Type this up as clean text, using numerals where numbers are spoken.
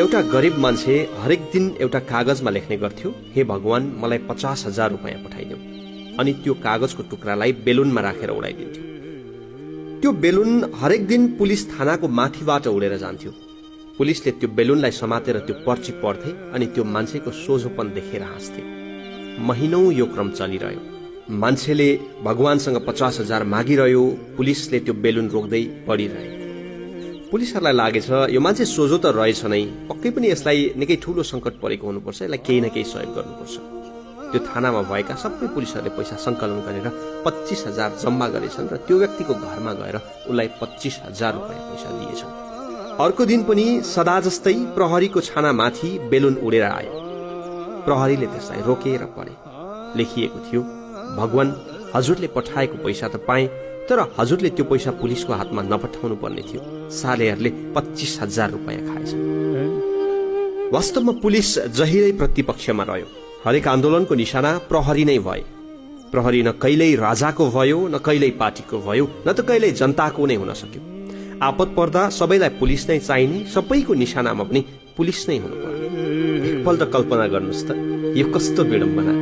एउटा गरिब मान्छे हरेक दिन एउटा कागजमा लेख्ने गर्थ्यो, हे भगवान मलाई 50,000 रुपैयाँ पठाइदेऊ। अनि त्यो कागजको टुक्रालाई बेलुनमा राखेर उडाइदिन्थ्यो। त्यो बेलुन हरेक दिन पुलिस थानाको माथिबाट उडेर जान्थ्यो। पुलिसले त्यो बेलुनलाई समातेर त्यो पर्ची पढ्थे अनि त्यो मान्छेको सोझोपन देखेर हाँस्थे। महिनौं यो क्रम चलिरह्यो। मान्छेले भगवानसँग 50,000 मागिरह्यो, पुलिसले त्यो बेलुन रोक्दै पढिरहे। पुलिसहरूलाई लागेछ यो मान्छे सोझो त रहेछ नै, पक्कै पनि यसलाई निकै ठूलो संकट परेको हुनुपर्छ, यसलाई केही न केही सहयोग गर्नुपर्छ। त्यो थानामा भएका सबै पुलिसहरूले पैसा संकलन गरेर 25,000 जम्मा गरेछन् र त्यो व्यक्तिको घरमा गएर उसलाई 25,000 रुपैयाँ पैसा दिएछन्। अर्को दिन पनि सदा जस्तै प्रहरीको छानामाथि बेलुन उडेर आयो। प्रहरीले त्यसलाई रोकेर पढे। लेखिएको थियो, भगवान हजुरले पठाएको पैसा त पाए, तर हजुरले त्यो पैसा पुलिसको हातमा नपठाउनु पर्ने थियो। सालेहरूले 25,000 रुपैयाँ खाएछन्। वास्तवमा पुलिस जहिरै प्रतिपक्षमा रह्यो। हरेक आन्दोलनको निशाना प्रहरी नै भए। प्रहरी न कहिल्यै राजाको भयो, न कहिल्यै पार्टीको भयो, न त कहिल्यै जनताको नै हुन सक्यो। आपत पर्दा सबैलाई पुलिस नै चाहिने, सबैको निशानामा पनि पुलिस नै हुनु पर्यो। एकपल्ट कल्पना गर्नुहोस् त, यो कस्तो विडम्बना।